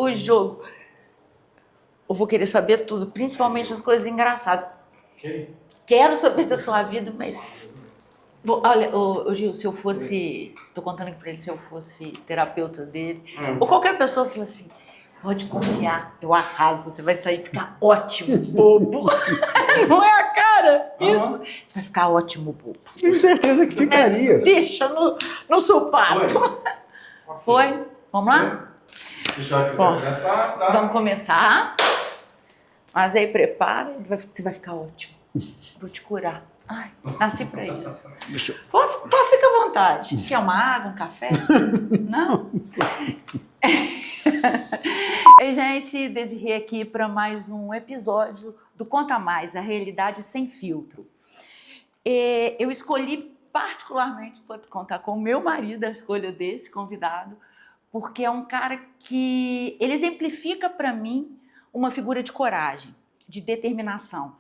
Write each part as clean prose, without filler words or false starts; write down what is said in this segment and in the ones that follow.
o jogo. Eu vou querer saber tudo, principalmente as coisas engraçadas. Quero saber da sua vida, mas... Olha, Gil, se eu fosse... Tô contando aqui pra ele, se eu fosse terapeuta dele, ou qualquer pessoa fala assim, pode confiar, eu arraso, você vai sair e ficar ótimo, bobo. Não é a cara? Isso. Você vai ficar ótimo, bobo. Tenho certeza que ficaria. Deixa no sopapo. Foi? Vamos lá? Começar, tá? Vamos começar. Mas aí prepara, você vai ficar ótimo. Vou te curar. Ai, nasci pra isso. Pode ficar à vontade. Quer uma água, um café? Não? Ei, gente, Desirê aqui para mais um episódio do Conta Mais, a realidade sem filtro. Eu escolhi particularmente, vou contar com o meu marido a escolha desse convidado, porque é um cara que ele exemplifica para mim uma figura de coragem, de determinação,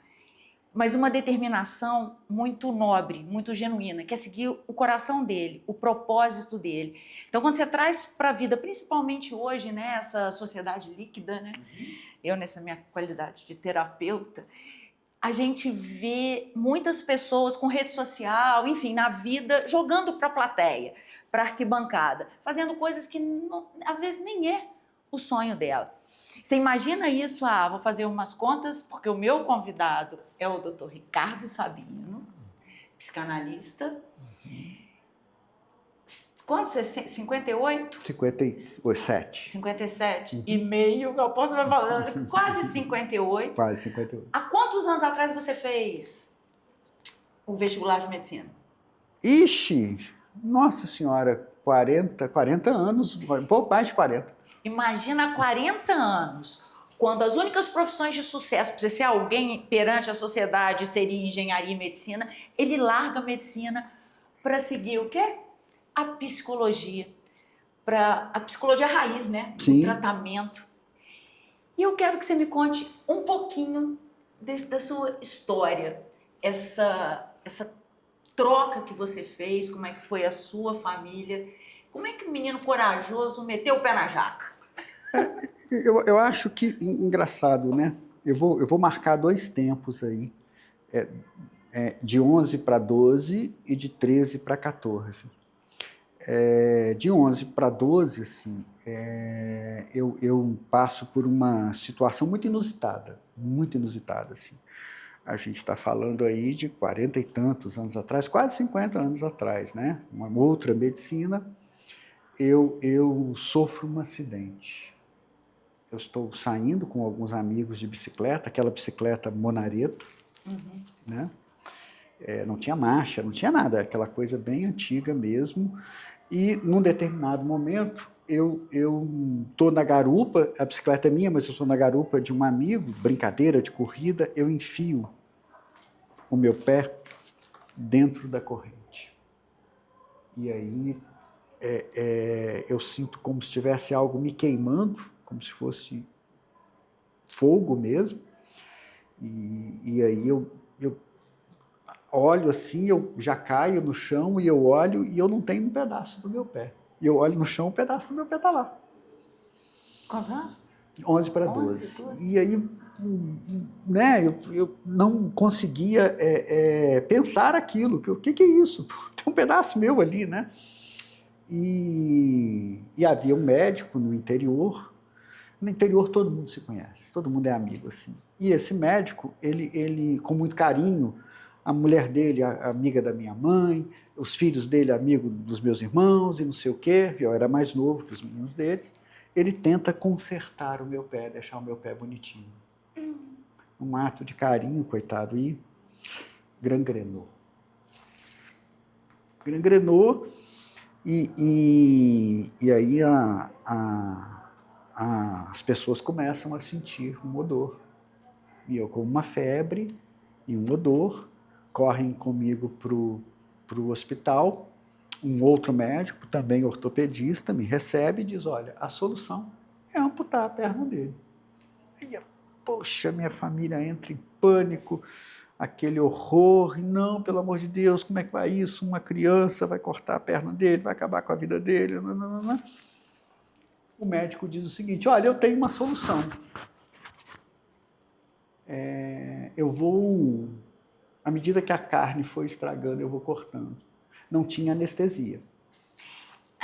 mas uma determinação muito nobre, muito genuína, que é seguir o coração dele, o propósito dele. Então, quando você traz para a vida, principalmente hoje, né, essa sociedade líquida, né, eu nessa minha qualidade de terapeuta, a gente vê muitas pessoas com rede social, enfim, na vida, jogando para a plateia, para a arquibancada, fazendo coisas que não, às vezes nem é o sonho dela. Você imagina isso? Vou fazer umas contas, porque o meu convidado é o Dr. Ricardo Sabino, psicanalista. Quantos? 58? 57. 57 e meio, eu posso vai falando, quase 58. Quase 58. Há quantos anos atrás você fez o vestibular de medicina? Ixi, nossa senhora, 40 anos, um pouco mais de 40. Imagina há 40 anos, quando as únicas profissões de sucesso, para você ser alguém perante a sociedade, seria engenharia e medicina, ele larga a medicina para seguir o quê? A psicologia. Para a psicologia raiz, né? Sim. O tratamento. E eu quero que você me conte um pouquinho da sua história, essa troca que você fez, como é que foi a sua família. Como é que um menino corajoso meteu o pé na jaca? Eu acho que, engraçado, né? Eu vou marcar 2 tempos aí, de 11 para 12 e de 13 para 14. De 11 para 12, assim, eu passo por uma situação muito inusitada, assim. A gente está falando aí de 40 e tantos anos atrás, quase 50 anos atrás, né? Uma outra medicina. Eu sofro um acidente. Eu estou saindo com alguns amigos de bicicleta, aquela bicicleta monareto, né? Não tinha marcha, não tinha nada, aquela coisa bem antiga mesmo. E, num determinado momento, eu estou na garupa, a bicicleta é minha, mas eu estou na garupa de um amigo, brincadeira de corrida, eu enfio o meu pé dentro da corrente. E aí eu sinto como se tivesse algo me queimando, como se fosse fogo mesmo. E aí eu olho assim, eu já caio no chão e eu olho e eu não tenho um pedaço do meu pé. E eu olho no chão, um pedaço do meu pé está lá. Quantos anos? 11 para 12. E aí, né, eu não conseguia pensar aquilo. O que é isso? Tem um pedaço meu ali, né? E havia um médico no interior. No interior todo mundo se conhece, todo mundo é amigo, assim. E esse médico, ele com muito carinho, a mulher dele, amiga da minha mãe, os filhos dele, amigo dos meus irmãos e não sei o quê, eu era mais novo que os meninos deles, ele tenta consertar o meu pé, deixar o meu pé bonitinho. Um ato de carinho, coitado, e gangrenou. Gangrenou, e aí as pessoas começam a sentir um odor. E eu com uma febre e um odor, correm comigo para o hospital. Um outro médico, também ortopedista, me recebe e diz, olha, a solução é amputar a perna dele. E poxa, minha família entra em pânico, aquele horror, e não, pelo amor de Deus, como é que vai isso? Uma criança vai cortar a perna dele, vai acabar com a vida dele. Não. o médico diz o seguinte, olha, eu tenho uma solução. Eu vou, à medida que a carne foi estragando, eu vou cortando. Não tinha anestesia.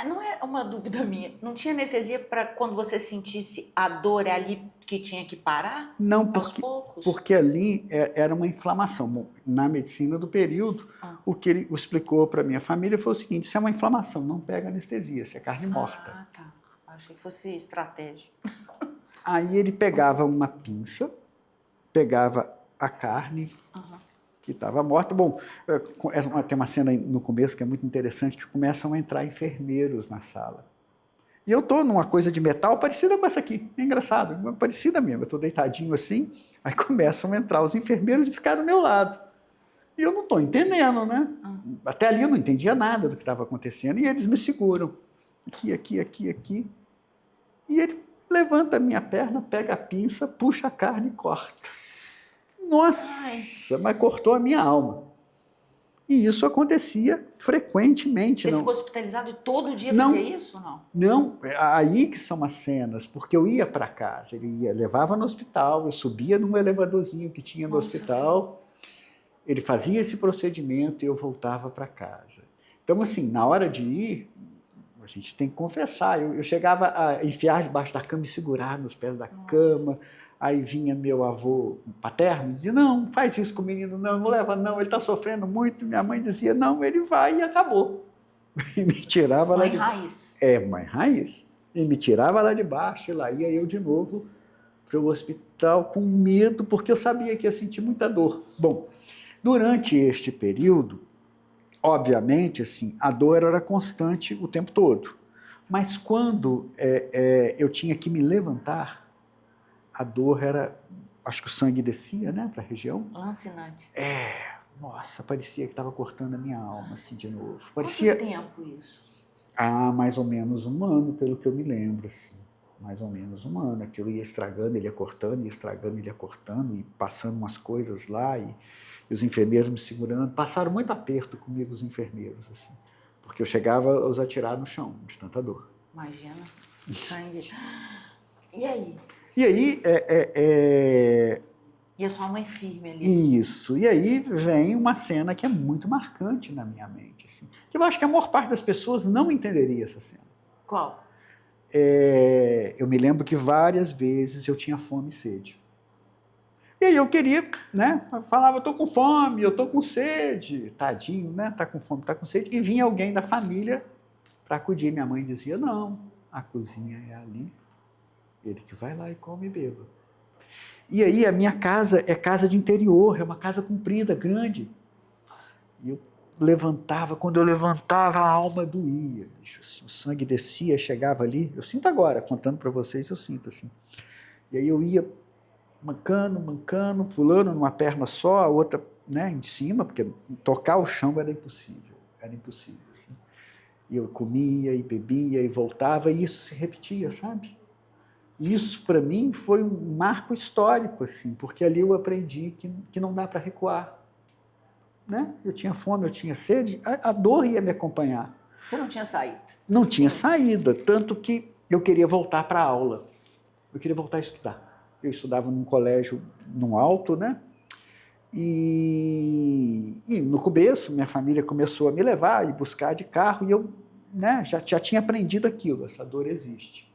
Não é uma dúvida minha. Não tinha anestesia para quando você sentisse a dor ali que tinha que parar? Não, Aos poucos? porque ali era uma inflamação. Bom, na medicina do período, o que ele explicou para minha família foi o seguinte, isso é uma inflamação, não pega anestesia, isso é carne morta. Ah, tá. Achei que fosse estratégia. Aí ele pegava uma pinça, pegava a carne que estava morta. Bom, tem uma cena no começo que é muito interessante, que começam a entrar enfermeiros na sala. E eu estou numa coisa de metal parecida com essa aqui. É engraçado, parecida mesmo. Eu estou deitadinho assim, aí começam a entrar os enfermeiros e ficar do meu lado. E eu não estou entendendo, né? Até ali eu não entendia nada do que estava acontecendo. E eles me seguram. Aqui, aqui, aqui, aqui. E ele levanta a minha perna, pega a pinça, puxa a carne e corta. Nossa, mas cortou a minha alma. E isso acontecia frequentemente. Você não ficou hospitalizado e todo dia Não. fazia isso? Não. Não, aí que são as cenas, porque eu ia para casa, ele levava no hospital, eu subia num elevadorzinho que tinha no hospital, ele fazia esse procedimento e eu voltava para casa. Então, assim, na hora de ir, a gente tem que confessar, eu chegava a enfiar debaixo da cama e segurar nos pés da cama, aí vinha meu avô paterno e dizia, não, faz isso com o menino, não leva não, ele está sofrendo muito, minha mãe dizia, não, ele vai e acabou. E me tirava lá de raiz. mãe raiz. E me tirava lá de baixo, e lá ia eu de novo para o hospital com medo, porque eu sabia que ia sentir muita dor. Bom, durante este período, obviamente, assim, a dor era constante o tempo todo. Mas quando eu tinha que me levantar, a dor era, acho que o sangue descia, né, para a região. Lancinante. Nossa, parecia que estava cortando a minha alma, assim, de novo. Quanto tempo isso? Mais ou menos 1 ano, pelo que eu me lembro, assim. Mais ou menos 1 ano. Aquilo ia estragando, ele ia cortando, ia estragando, ele ia cortando, e passando umas coisas lá, e os enfermeiros me segurando. Passaram muito aperto comigo, os enfermeiros, assim. Porque eu chegava a os atirar no chão, de tanta dor. Imagina. Sangue. E aí? E aí, E a sua mãe firme ali? Isso. E aí vem uma cena que é muito marcante na minha mente, assim. Que eu acho que a maior parte das pessoas não entenderia essa cena. Qual? Eu me lembro que várias vezes eu tinha fome e sede. E aí eu queria, né? Eu falava, eu tô com fome, eu tô com sede. Tadinho, né? Tá com fome, tá com sede. E vinha alguém da família para acudir. Minha mãe dizia, não, a cozinha é ali. Ele que vai lá e come e beba. E aí a minha casa é casa de interior, é uma casa comprida, grande. E eu levantava, quando eu levantava a alma doía. O sangue descia, chegava ali. Eu sinto agora, contando para vocês, eu sinto assim. E aí eu ia mancando, pulando numa perna só, a outra, né, em cima, porque tocar o chão era impossível. Era impossível, assim. E eu comia e bebia e voltava, e isso se repetia, sabe? Isso, para mim, foi um marco histórico, assim, porque ali eu aprendi que não dá para recuar. Né? Eu tinha fome, eu tinha sede, a dor ia me acompanhar. Você não tinha saída? Não tinha saída, tanto que eu queria voltar para a aula. Eu queria voltar a estudar. Eu estudava num colégio, num alto, né? E no começo, minha família começou a me levar e buscar de carro, e eu, né, já tinha aprendido aquilo, essa dor existe.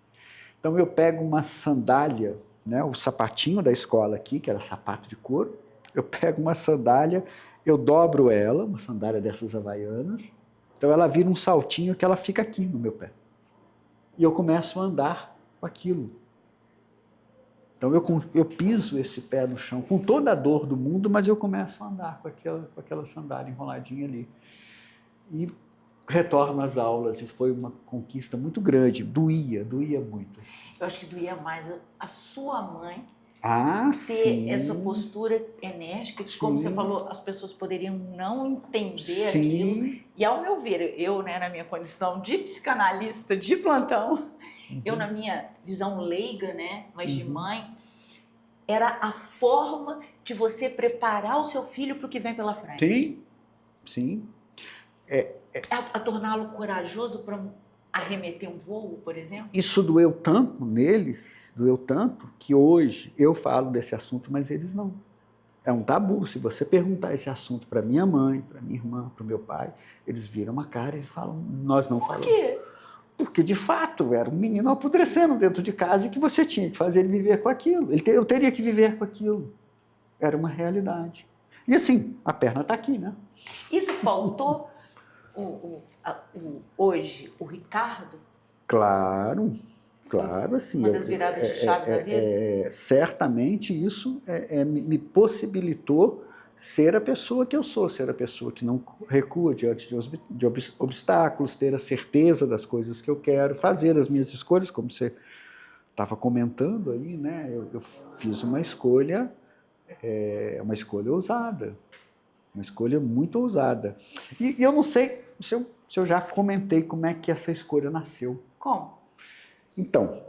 Então eu pego uma sandália, né, o sapatinho da escola aqui, que era sapato de couro, eu pego uma sandália, eu dobro ela, uma sandália dessas havaianas, então ela vira um saltinho que ela fica aqui no meu pé. E eu começo a andar com aquilo. Então eu piso esse pé no chão com toda a dor do mundo, mas eu começo a andar com aquela sandália enroladinha ali. E retorno às aulas, e foi uma conquista muito grande, doía muito. Eu acho que doía mais a sua mãe ter sim. essa postura enérgica, que, Sim. como você falou, as pessoas poderiam não entender Sim. aquilo. E ao meu ver, eu, né, na minha condição de psicanalista de plantão, eu na minha visão leiga, né, mas de mãe, era a forma de você preparar o seu filho para o que vem pela frente. Sim. A torná-lo corajoso para arremeter um voo, por exemplo? Isso doeu tanto neles, doeu tanto, que hoje eu falo desse assunto, mas eles não. É um tabu. Se você perguntar esse assunto para minha mãe, para minha irmã, para o meu pai, eles viram uma cara e falam, nós não falamos. Por quê? Porque, de fato, era um menino apodrecendo dentro de casa e que você tinha que fazer ele viver com aquilo. Eu teria que viver com aquilo. Era uma realidade. E assim, a perna está aqui, né? Isso pautou hoje o Ricardo? Claro, assim. Uma das viradas de chave da vida? Certamente isso me possibilitou ser a pessoa que eu sou, ser a pessoa que não recua diante de obstáculos, ter a certeza das coisas que eu quero, fazer as minhas escolhas, como você estava comentando aí, né? Eu fiz uma escolha ousada, uma escolha muito ousada. E eu não sei se eu já comentei como é que essa escolha nasceu. Como? Então,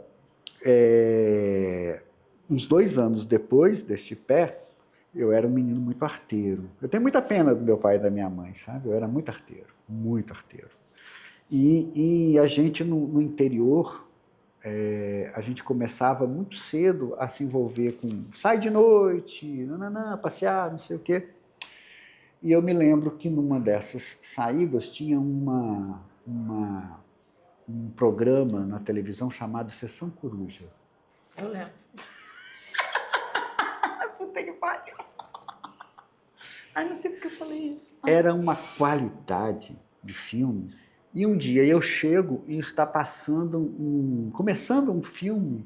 uns 2 anos depois deste pé, eu era um menino muito arteiro. Eu tenho muita pena do meu pai e da minha mãe, sabe? Eu era muito arteiro, muito arteiro. E a gente no interior, a gente começava muito cedo a se envolver com sai de noite, passear, não sei o quê. E eu me lembro que numa dessas saídas tinha um programa na televisão chamado Sessão Coruja. Eu lembro. Puta que pariu. Ai, não sei porque eu falei isso. Era uma qualidade de filmes. E um dia eu chego e está começando um filme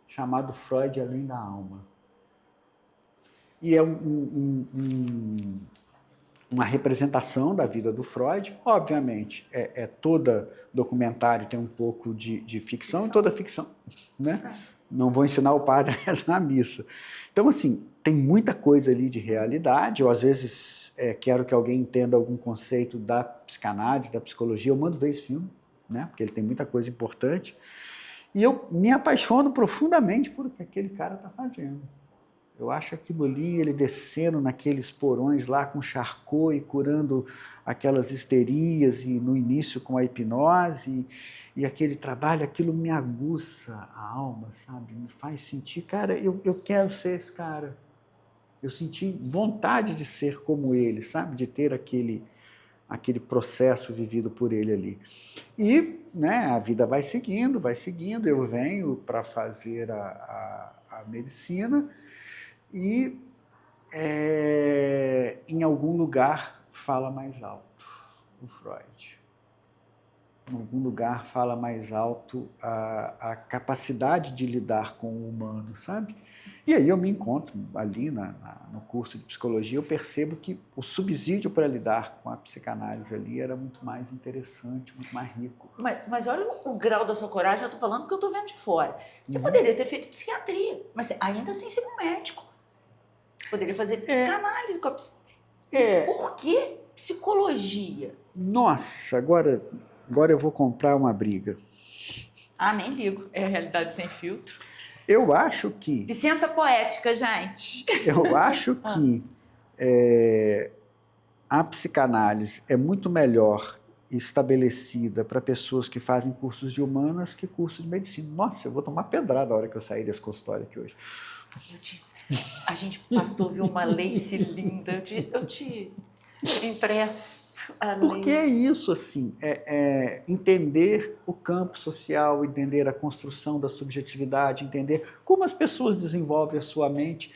chamado Freud Além da Alma. E é uma representação da vida do Freud. Obviamente, toda documentário tem um pouco de ficção, e toda ficção, né? Não vou ensinar o padre a rezar a missa. Então, assim, tem muita coisa ali de realidade. Eu, às vezes, quero que alguém entenda algum conceito da psicanálise, da psicologia. Eu mando ver esse filme, né? Porque ele tem muita coisa importante. E eu me apaixono profundamente por o que aquele cara está fazendo. Eu acho aquilo ali, ele descendo naqueles porões lá com Charcot e curando aquelas histerias, e no início com a hipnose, e aquele trabalho, aquilo me aguça a alma, sabe? Me faz sentir, cara, eu quero ser esse cara. Eu senti vontade de ser como ele, sabe? De ter aquele processo vivido por ele ali. E, né, a vida vai seguindo, eu venho para fazer a medicina, e em algum lugar fala mais alto o Freud. Em algum lugar fala mais alto a capacidade de lidar com o humano, sabe? E aí eu me encontro ali no curso de psicologia, eu percebo que o subsídio para lidar com a psicanálise ali era muito mais interessante, muito mais rico. Mas olha o grau da sua coragem, eu estou falando porque eu estou vendo de fora. Você poderia ter feito psiquiatria, mas ainda assim ser um médico. Poderia fazer psicanálise. Por que psicologia? Nossa, agora eu vou comprar uma briga. Ah, nem ligo. É a realidade sem filtro. Eu acho que... Licença poética, gente. Eu acho que a psicanálise é muito melhor estabelecida para pessoas que fazem cursos de humanas que cursos de medicina. Nossa, eu vou tomar pedrada a hora que eu sair desse consultório aqui hoje. A gente passou, viu, uma lace linda. Eu te empresto a lace. Porque é isso, assim, entender o campo social, entender a construção da subjetividade, entender como as pessoas desenvolvem a sua mente.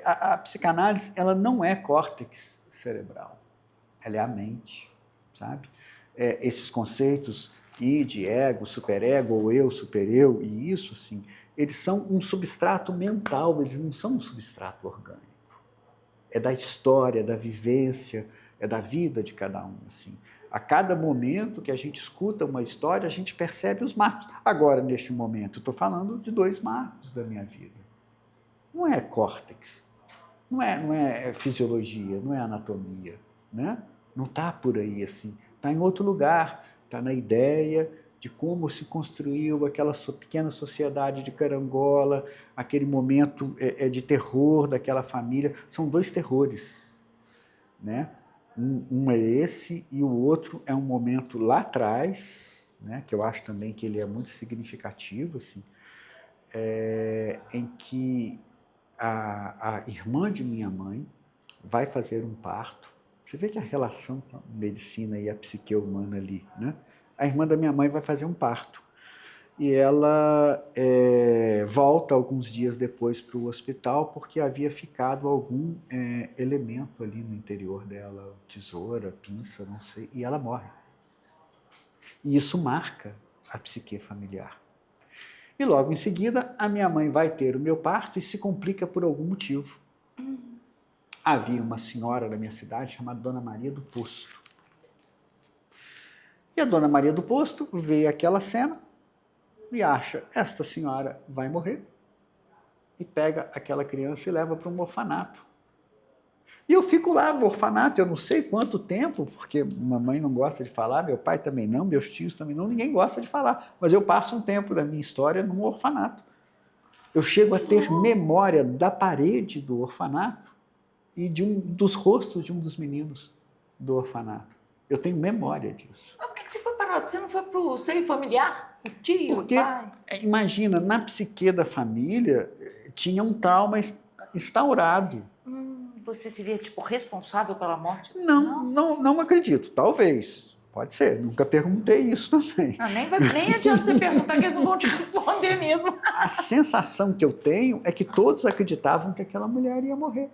A psicanálise, ela não é córtex cerebral, ela é a mente, sabe? Esses conceitos id, ego, superego, ou eu, supereu, e isso, assim, eles são um substrato mental, eles não são um substrato orgânico. É da história, da vivência, é da vida de cada um, assim. A cada momento que a gente escuta uma história, a gente percebe os marcos. Agora, neste momento, estou falando de 2 marcos da minha vida. Não é córtex, não é fisiologia, não é anatomia, né? Não está por aí, assim. Está em outro lugar, está na ideia de como se construiu aquela pequena sociedade de carangola, aquele momento de terror daquela família. São 2 terrores, né? Um é esse, e o outro é um momento lá atrás, né, que eu acho também que ele é muito significativo, assim, em que a irmã de minha mãe vai fazer um parto. Você vê que a relação com a medicina e a psique humana ali, né? A irmã da minha mãe vai fazer um parto. E ela volta alguns dias depois para o hospital porque havia ficado algum elemento ali no interior dela, tesoura, pinça, não sei, e ela morre. E isso marca a psique familiar. E logo em seguida, a minha mãe vai ter o meu parto e se complica por algum motivo. Havia uma senhora da minha cidade chamada Dona Maria do Posto. E a Dona Maria do Posto vê aquela cena e acha, esta senhora vai morrer, e pega aquela criança e leva para um orfanato. E eu fico lá no orfanato, eu não sei quanto tempo, porque mamãe não gosta de falar, meu pai também não, meus tios também não, ninguém gosta de falar, mas eu passo um tempo da minha história num orfanato. Eu chego a ter memória da parede do orfanato e dos rostos de um dos meninos do orfanato. Eu tenho memória disso. Mas por que você foi parar? Você não foi para o seio familiar? O tio, Porque, o pai? imagina, na psique da família tinha um trauma instaurado. Você seria, tipo, responsável pela morte? Não acredito. Talvez. Pode ser. Nunca perguntei isso também. Nem adianta você perguntar que eles não vão te responder mesmo. A sensação que eu tenho é que todos acreditavam que aquela mulher ia morrer.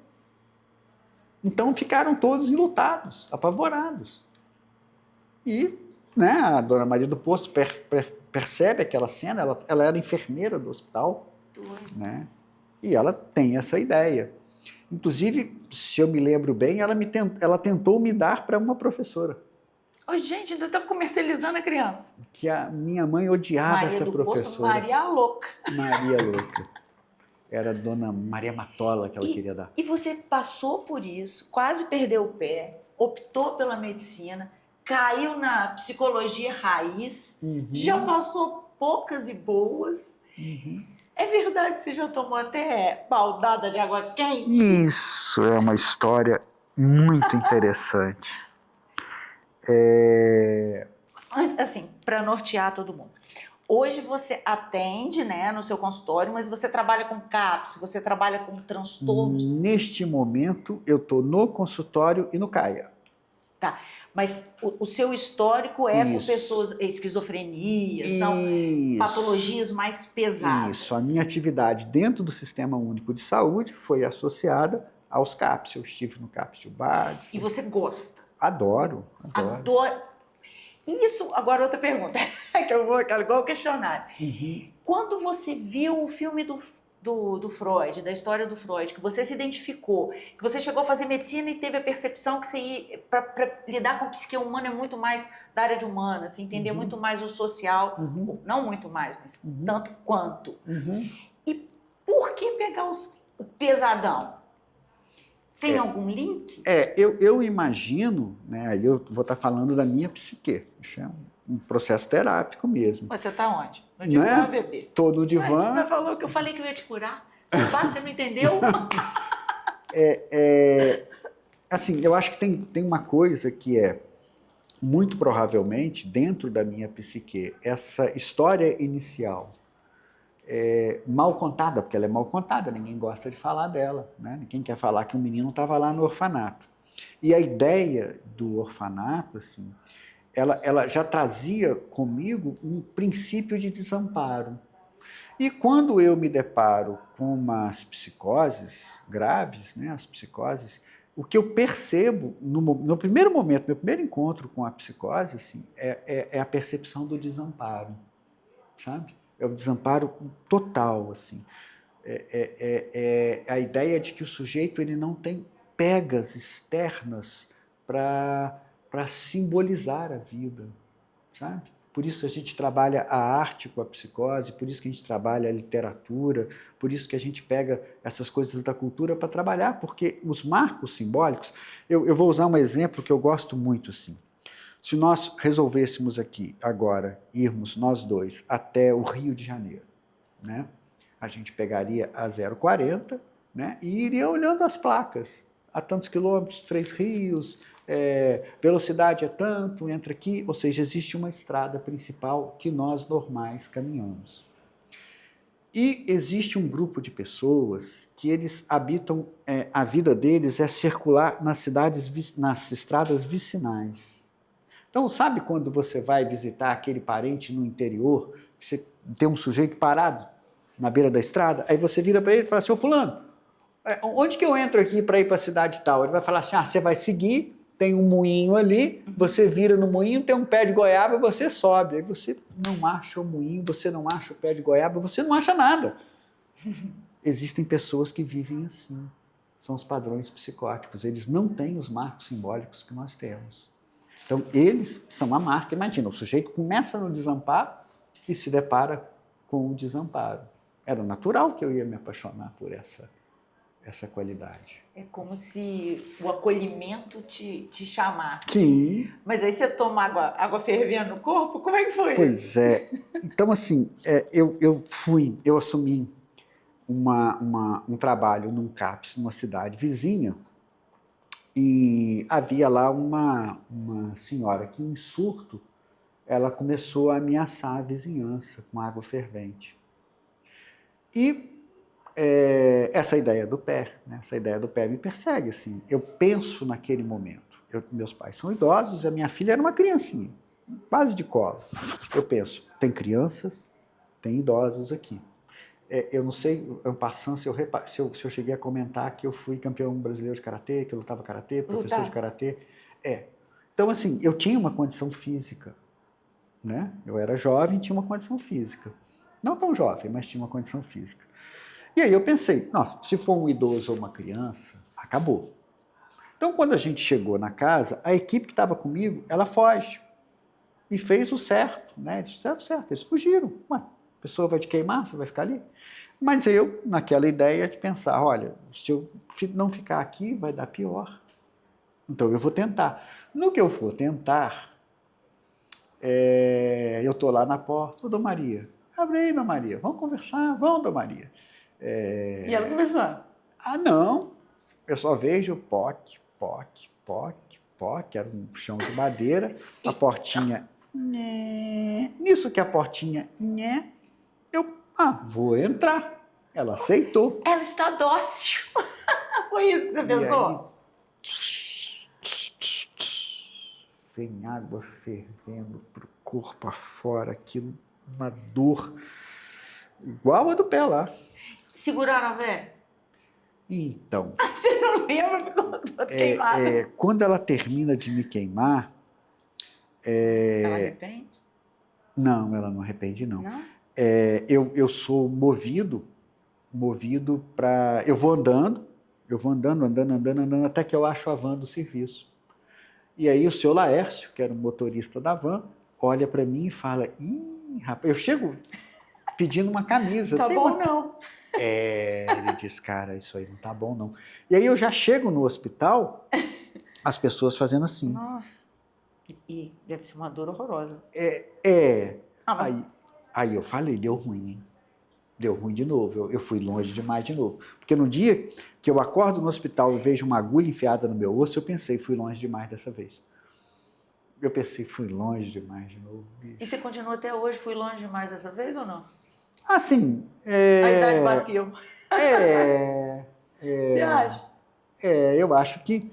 Então ficaram todos enlutados, apavorados. E né, a Dona Maria do Posto percebe aquela cena, ela era enfermeira do hospital, né, e ela tem essa ideia. Inclusive, se eu me lembro bem, ela tentou me dar para uma professora. Ô, gente, ainda estava comercializando a criança. Que a minha mãe odiava Maria essa do professora. Posto, Maria Louca. Maria Louca. Era a Dona Maria Matola que ela queria dar. E você passou por isso, quase perdeu o pé, optou pela medicina, caiu na psicologia raiz, já passou poucas e boas. É verdade que você já tomou até baldada de água quente? Isso é uma história muito interessante. Assim, para nortear todo mundo. Hoje você atende, né, no seu consultório, mas você trabalha com CAPS, você trabalha com transtornos. Neste momento, eu estou no consultório e no CAIA. Tá, mas o seu histórico é com pessoas, esquizofrenia, são patologias mais pesadas. Isso, a minha atividade dentro do Sistema Único de Saúde foi associada aos CAPS. Eu estive no CAPS de Bades. E você gosta? Adoro. Isso, agora outra pergunta, que eu vou igual o questionário. Quando você viu o filme do Freud, da história do Freud, que você se identificou, que você chegou a fazer medicina e teve a percepção que você ia, para lidar com a psique humana é muito mais da área de humanas, assim, entender muito mais o social, não muito mais, mas tanto quanto. E por que pegar o pesadão? Tem algum link? Eu imagino, né, aí eu vou estar falando da minha psique, isso é um processo terápico mesmo. Você está onde? No divã, bebê? Tô no divã. Você falou que eu falei que eu ia te curar. Você não entendeu? Assim, eu acho que tem uma coisa que é, muito provavelmente, dentro da minha psique, essa história inicial mal contada, porque ela é mal contada, ninguém gosta de falar dela, né? Ninguém quer falar que um menino estava lá no orfanato. E a ideia do orfanato, assim, ela já trazia comigo um princípio de desamparo. E quando eu me deparo com umas psicoses graves, né, as psicoses, o que eu percebo no primeiro momento, meu primeiro encontro com a psicose, assim, é a percepção do desamparo, sabe? É o desamparo total, assim. A ideia de que o sujeito ele não tem pegas externas para simbolizar a vida, sabe? Por isso a gente trabalha a arte com a psicose, por isso que a gente trabalha a literatura, por isso que a gente pega essas coisas da cultura para trabalhar, porque os marcos simbólicos... Eu vou usar um exemplo que eu gosto muito, assim. Se nós resolvêssemos aqui, agora, irmos nós dois até o Rio de Janeiro, né? A gente pegaria a 040, né? E iria olhando as placas. A tantos quilômetros, 3 rios, velocidade é tanto, entra aqui, ou seja, existe uma estrada principal que nós normais caminhamos. E existe um grupo de pessoas que eles habitam, a vida deles é circular nas estradas vicinais. Então, sabe quando você vai visitar aquele parente no interior, você tem um sujeito parado na beira da estrada, aí você vira para ele e fala assim, ô fulano, onde que eu entro aqui para ir para a cidade tal? Ele vai falar assim, você vai seguir, tem um moinho ali, você vira no moinho, tem um pé de goiaba, você sobe. Aí você não acha o moinho, você não acha o pé de goiaba, você não acha nada. Existem pessoas que vivem assim. São os padrões psicóticos. Eles não têm os marcos simbólicos que nós temos. Então, eles são a marca. Imagina, o sujeito começa no desamparo e se depara com o desamparo. Era natural que eu ia me apaixonar por essa qualidade. É como se o acolhimento te chamasse. Sim. Mas aí você toma água fervendo no corpo? Como é que foi? Pois é. Então, assim, eu assumi um trabalho num CAPS, numa cidade vizinha, e havia lá uma senhora que, em surto, ela começou a ameaçar a vizinhança com água fervente. E essa ideia do pé, né? Essa ideia do pé me persegue, assim. Eu penso naquele momento. Meus pais são idosos, a minha filha era uma criancinha, quase de colo. Eu penso, tem crianças, tem idosos aqui. Eu não sei, passando, se eu cheguei a comentar que eu fui campeão brasileiro de karatê, que eu lutava karatê, professor de karatê. Então, assim, eu tinha uma condição física, né? Eu era jovem, tinha uma condição física. Não tão jovem, mas tinha uma condição física. E aí eu pensei, nossa, se for um idoso ou uma criança, acabou. Então, quando a gente chegou na casa, a equipe que estava comigo, ela foge. E fez o certo, né? Eles fizeram o certo, eles fugiram. Ué, a pessoa vai te queimar, você vai ficar ali? Mas eu, naquela ideia de pensar, olha, se eu não ficar aqui, vai dar pior. Então, eu vou tentar. No que eu for tentar, eu estou lá na porta, Dona Maria, abre aí, Dona Maria, vamos conversar, vamos, Dona Maria. E ela conversando? Não, eu só vejo poque, era um chão de madeira, a portinha, nisso que a portinha, eu, vou entrar. Ela aceitou. Ela está dócil. Foi isso que você pensou? Aí, vem água fervendo pro corpo afora, aquilo, uma dor igual a do pé lá. Seguraram a véia? Então, Você não lembra? Ficou toda queimada. quando ela termina de me queimar... Ela arrepende? Não, ela não arrepende, não. Não? Eu sou movido para... Eu vou andando, andando, até que eu acho a van do serviço. E aí o seu Laércio, que era o motorista da van, olha para mim e fala, rapaz, eu chego pedindo uma camisa. Tá bom, não. Ele diz, cara, isso aí não tá bom, não. E aí eu já chego no hospital, as pessoas fazendo assim. Nossa. E deve ser uma dor horrorosa. Aí eu falei, deu ruim, hein? Deu ruim de novo, eu fui longe demais de novo. Porque no dia que eu acordo no hospital e vejo uma agulha enfiada no meu osso, eu pensei, fui longe demais dessa vez. Eu pensei, fui longe demais de novo. Bicho. E você continua até hoje, fui longe demais dessa vez ou não? Assim... A idade bateu. Você acha? Eu acho que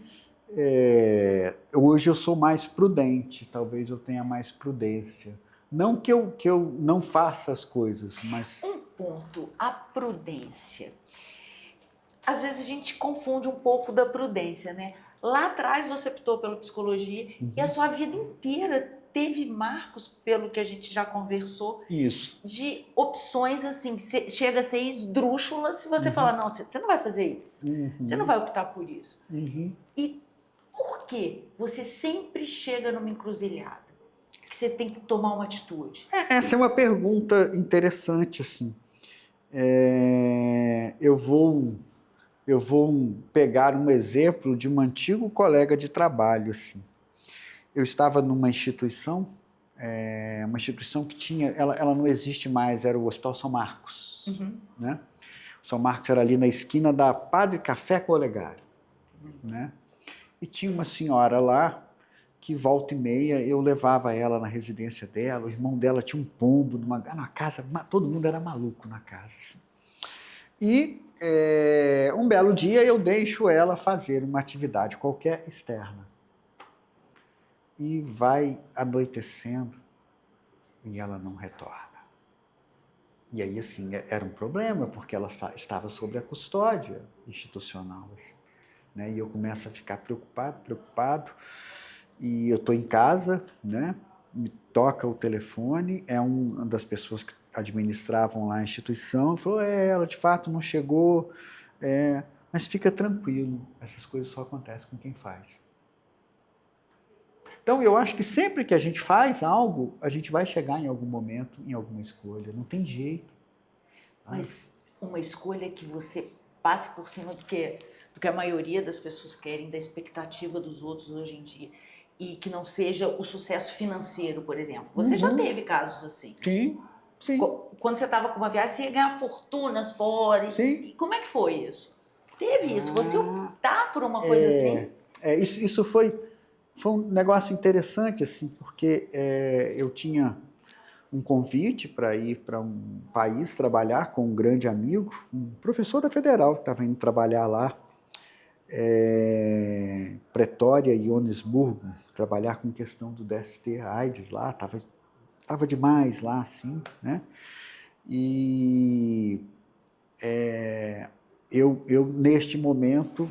hoje eu sou mais prudente, talvez eu tenha mais prudência. Não que eu não faça as coisas, mas... Um ponto, a prudência. Às vezes a gente confunde um pouco da prudência, né? Lá atrás você optou pela psicologia e a sua vida inteira teve marcos, pelo que a gente já conversou, Isso. de opções assim, que chega a ser esdrúxula se você falar, não, você não vai fazer isso, você não vai optar por isso. E por que você sempre chega numa encruzilhada? Que você tem que tomar uma atitude? Essa é uma pergunta interessante, assim. Eu vou pegar um exemplo de um antigo colega de trabalho, assim. Eu estava numa instituição, uma instituição que tinha, ela não existe mais, era o Hospital São Marcos, né? O São Marcos era ali na esquina da Padre Café com Olegário, né? E tinha uma senhora lá que volta e meia eu levava ela na residência dela, o irmão dela tinha um pombo numa casa, todo mundo era maluco na casa. Assim. E um belo dia eu deixo ela fazer uma atividade qualquer externa. E vai anoitecendo e ela não retorna. E aí, assim, era um problema, porque ela estava sob a custódia institucional. Assim, né? E eu começo a ficar preocupado. E eu estou em casa, né? Me toca o telefone, é uma das pessoas que administravam lá a instituição, falou, ela de fato não chegou, mas fica tranquilo, essas coisas só acontecem com quem faz. Então eu acho que sempre que a gente faz algo, a gente vai chegar em algum momento, em alguma escolha, não tem jeito. Mas uma escolha que você passe por cima do que a maioria das pessoas querem, da expectativa dos outros hoje em dia. E que não seja o sucesso financeiro, por exemplo. Você já teve casos assim. Sim. Quando você estava com uma viagem, você ia ganhar fortunas fora. Sim. E como é que foi isso? Teve isso? Você optar por uma coisa assim? Isso foi um negócio interessante, assim, porque eu tinha um convite para ir para um país trabalhar com um grande amigo, um professor da Federal, que estava indo trabalhar lá, Pretória e Joanesburgo, trabalhar com questão do DST, AIDS lá, tava demais lá, assim, né? E eu neste momento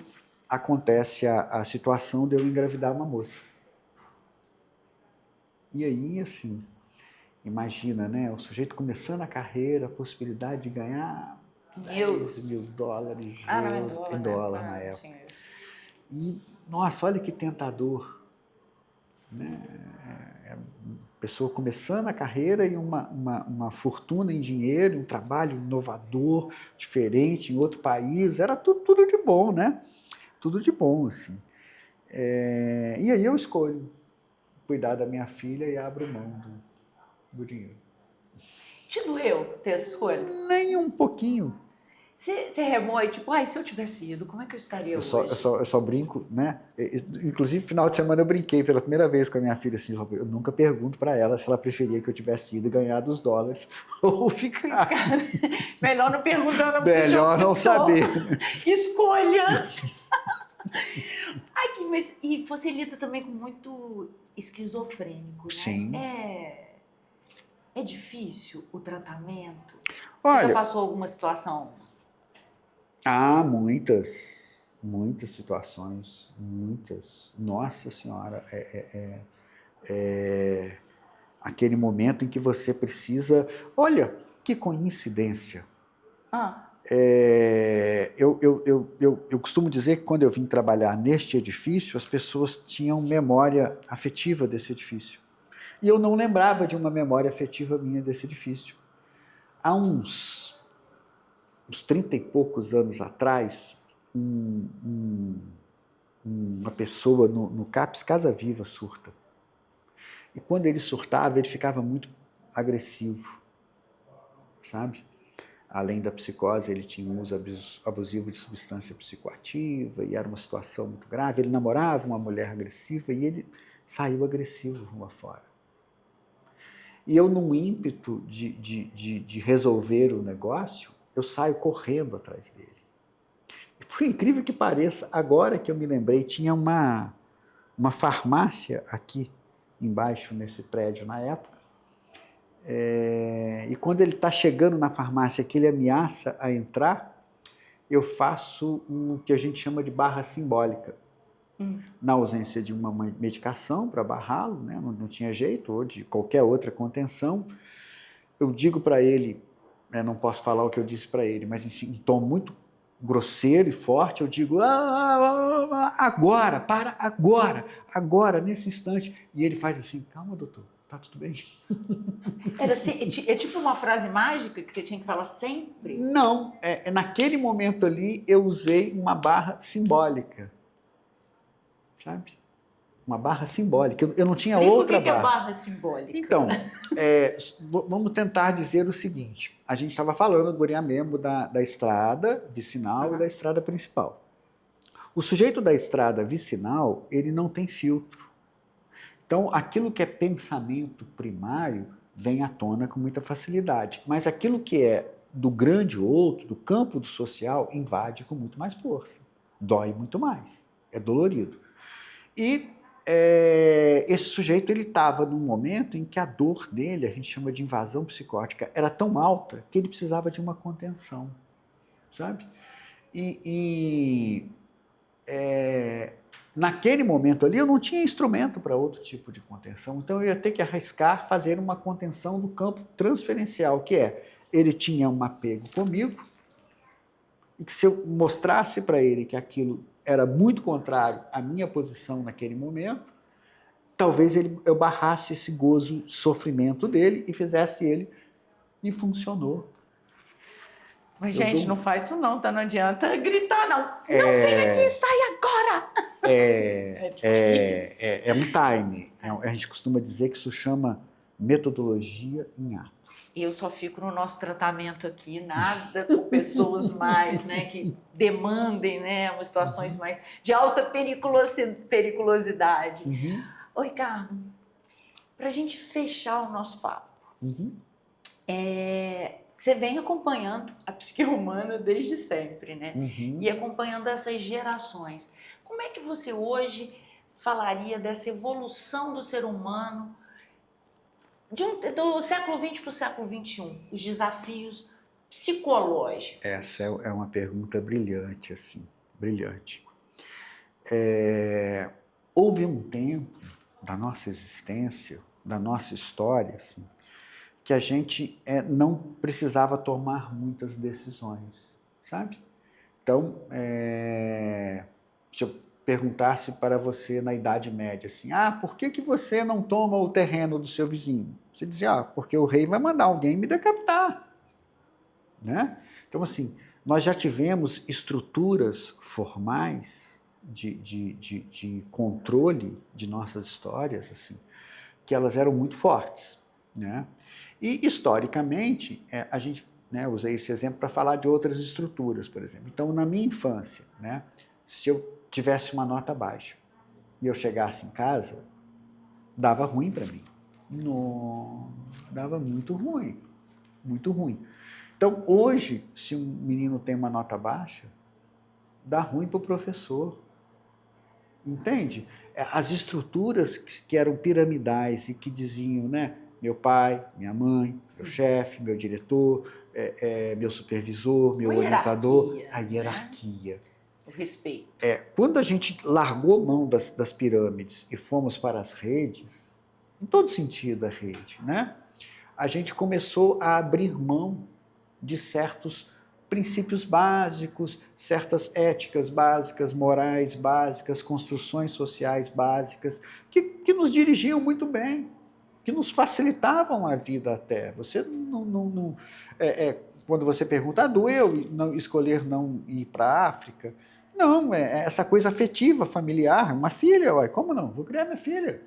acontece a situação de eu engravidar uma moça. E aí, assim, imagina, né? O sujeito começando a carreira, a possibilidade de ganhar $10 mil em dólar na época. E, nossa, olha que tentador. Né? Pessoa começando a carreira e uma fortuna em dinheiro, um trabalho inovador, diferente, em outro país, era tudo de bom, né? Tudo de bom, assim. E aí eu escolho cuidar da minha filha e abro mão do dinheiro. Te doeu ter essa escolha? Nem um pouquinho. Você remói, tipo, se eu tivesse ido, como é que eu estaria hoje? Eu só brinco, né? Inclusive, no final de semana eu brinquei pela primeira vez com a minha filha, assim, eu nunca pergunto para ela se ela preferia que eu tivesse ido ganhar os $, ou ficar. Melhor não perguntar, não. Melhor não saber. Escolhas. Mas e você lida também com muito esquizofrênico, né? Sim. É difícil o tratamento? Olha, você já passou alguma situação? Muitas situações, muitas. Nossa Senhora, aquele momento em que você precisa... Olha, que coincidência. Eu costumo dizer que quando eu vim trabalhar neste edifício, as pessoas tinham memória afetiva desse edifício. E eu não lembrava de uma memória afetiva minha desse edifício. Há uns 30 e poucos anos atrás, uma pessoa no CAPS Casa Viva surta. E quando ele surtava, ele ficava muito agressivo, sabe? Além da psicose, ele tinha um uso abusivo de substância psicoativa e era uma situação muito grave. Ele namorava uma mulher agressiva e ele saiu agressivo rua fora. E eu, num ímpeto de resolver o negócio, eu saio correndo atrás dele. E, por incrível que pareça, agora que eu me lembrei, tinha uma farmácia aqui embaixo nesse prédio na época. E quando ele está chegando na farmácia, que ele ameaça a entrar, eu faço o que a gente chama de barra simbólica. Na ausência de uma medicação para barrá-lo, né? Não tinha jeito, ou de qualquer outra contenção, eu digo para ele, não posso falar o que eu disse para ele, mas em tom muito grosseiro e forte, eu digo, agora, nesse instante. E ele faz assim, calma, doutor, tá tudo bem? É tipo uma frase mágica que você tinha que falar sempre? Não, naquele momento ali eu usei uma barra simbólica. Sabe? Uma barra simbólica. Eu não tinha outra barra. Por que é barra simbólica? Então, vamos tentar dizer o seguinte. A gente estava falando do Guriamembo da estrada vicinal e da estrada principal. O sujeito da estrada vicinal, ele não tem filtro. Então, aquilo que é pensamento primário vem à tona com muita facilidade. Mas aquilo que é do grande outro, do campo do social, invade com muito mais força. Dói muito mais. É dolorido. E esse sujeito ele estava num momento em que a dor dele, a gente chama de invasão psicótica, era tão alta que ele precisava de uma contenção, sabe? Naquele momento ali eu não tinha instrumento para outro tipo de contenção, então eu ia ter que arriscar fazer uma contenção do campo transferencial, que é, ele tinha um apego comigo, e que se eu mostrasse para ele que aquilo era muito contrário à minha posição naquele momento, talvez eu barrasse esse gozo, sofrimento dele e fizesse ele, e funcionou. Mas, gente, não faz isso não, tá? Não adianta gritar, não. Não, vem aqui, sai agora! É um time. A gente costuma dizer que isso chama metodologia em ato. Eu só fico no nosso tratamento aqui, nada com pessoas mais, né, que demandem, né, situações mais de alta periculosidade. Ô, Ricardo, para a gente fechar o nosso papo, você vem acompanhando a psique humana desde sempre, né? E acompanhando essas gerações. Como é que você hoje falaria dessa evolução do ser humano do século XX para o século XXI? Os desafios psicológicos. Essa é uma pergunta brilhante, assim, brilhante. Houve um tempo da nossa existência, da nossa história, assim, que a gente não precisava tomar muitas decisões, sabe? Então, se eu perguntasse para você na Idade Média, assim, por que você não toma o terreno do seu vizinho? Você dizia, porque o rei vai mandar alguém me decapitar, né? Então, assim, nós já tivemos estruturas formais de controle de nossas histórias, assim, que elas eram muito fortes, né? E, historicamente, a gente, né, usei esse exemplo para falar de outras estruturas, por exemplo. Então, na minha infância, né, se eu tivesse uma nota baixa e eu chegasse em casa, dava ruim para mim. Não, dava muito ruim, muito ruim. Então, hoje, se um menino tem uma nota baixa, dá ruim para o professor. Entende? As estruturas que eram piramidais e que diziam, né, meu pai, minha mãe, meu chefe, meu diretor, meu supervisor, meu orientador, a hierarquia. Né? O respeito. Quando a gente largou mão das pirâmides e fomos para as redes, em todo sentido a rede, né, a gente começou a abrir mão de certos princípios básicos, certas éticas básicas, morais básicas, construções sociais básicas, que nos dirigiam muito bem, que nos facilitavam a vida até. Você não quando você pergunta, doeu escolher não ir para a África? Não, essa coisa afetiva, familiar, uma filha, ué, como não? Vou criar minha filha.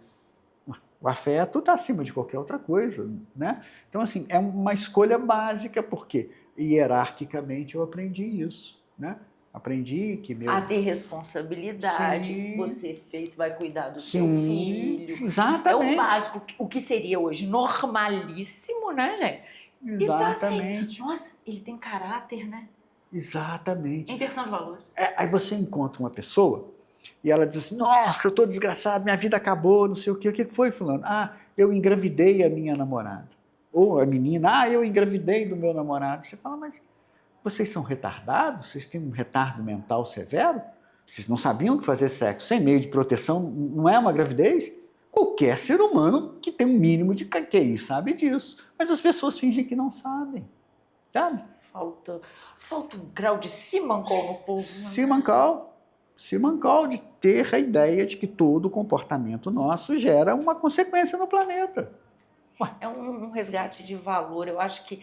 O afeto está acima de qualquer outra coisa, né? Então, assim, é uma escolha básica, porque hierarquicamente eu aprendi isso, né? Aprendi que a ter responsabilidade. Sim. Você vai cuidar do seu filho. Exatamente. É o básico, o que seria hoje normalíssimo, né, gente? Exatamente. E tá assim, nossa, ele tem caráter, né? Exatamente. Inversão de valores. Aí você encontra uma pessoa e ela diz assim, nossa, eu estou desgraçado, minha vida acabou, não sei o quê. O que foi, fulano? Eu engravidei a minha namorada. Ou a menina, eu engravidei do meu namorado. Você fala, mas vocês são retardados? Vocês têm um retardo mental severo? Vocês não sabiam que fazer sexo sem meio de proteção não é uma gravidez? Qualquer ser humano que tem um mínimo de QI sabe disso. Mas as pessoas fingem que não sabem, sabe? Falta um grau de simancol no povo. Simancol de ter a ideia de que todo comportamento nosso gera uma consequência no planeta. É um resgate de valor. Eu acho que,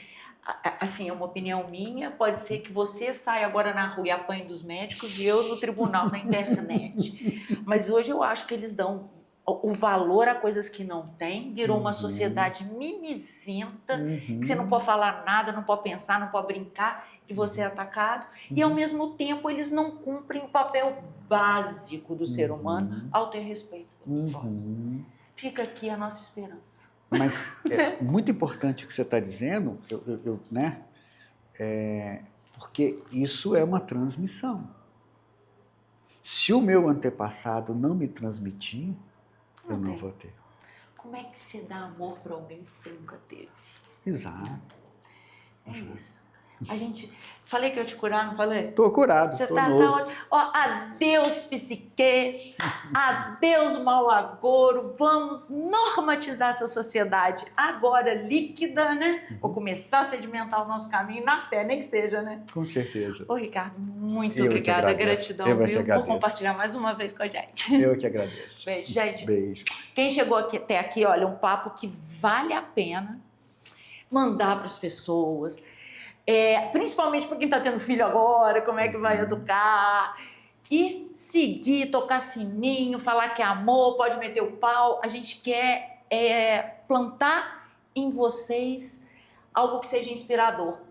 assim, é uma opinião minha, pode ser que você saia agora na rua e apanhe dos médicos e eu no tribunal, na internet. Mas hoje eu acho que eles dão o valor a coisas que não tem, virou uma sociedade mimizenta, que você não pode falar nada, não pode pensar, não pode brincar. e você é atacado, e ao mesmo tempo eles não cumprem o papel básico do ser humano ao ter respeito pelo próximo. Fica aqui a nossa esperança. Mas é muito importante o que você está dizendo, né? Porque isso é uma transmissão. Se o meu antepassado não me transmitir, eu não vou ter. Como é que você dá amor para alguém que você nunca teve? Exato. É isso. A gente... Falei que eu ia te curar, não falei? Estou curado, Você estou tá novo. ó, adeus psique, adeus mau agouro, vamos normatizar essa sociedade agora líquida, né? Vou começar a sedimentar o nosso caminho na fé, nem que seja, né? Com certeza. Ô, Ricardo, muito Eu que obrigada, agradeço. gratidão, Eu que viu? Por agradeço. compartilhar mais uma vez com a gente. Eu que agradeço. Beijo, gente. Beijo. Quem chegou até aqui, olha, um papo que vale a pena mandar para as pessoas, principalmente para quem está tendo filho agora, como é que vai educar, e seguir, tocar sininho, falar que é amor, pode meter o pau. A gente quer plantar em vocês algo que seja inspirador,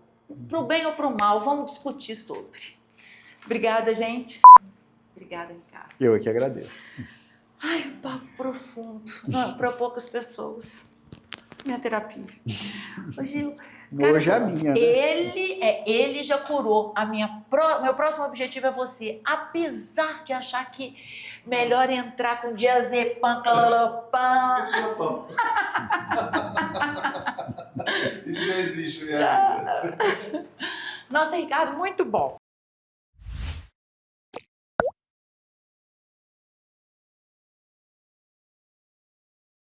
para o bem ou para o mal, vamos discutir sobre. Obrigada, gente. Obrigada, Ricardo. Eu que agradeço. Ai, um papo profundo. Não, para poucas pessoas. Minha terapia. Ô, Gil, cara, Hoje é a minha, né? ele já curou. Meu próximo objetivo é você. Apesar de achar que melhor entrar com diazepam, calalopam. Isso já toma. Isso já existe, né? Nossa, Ricardo, muito bom.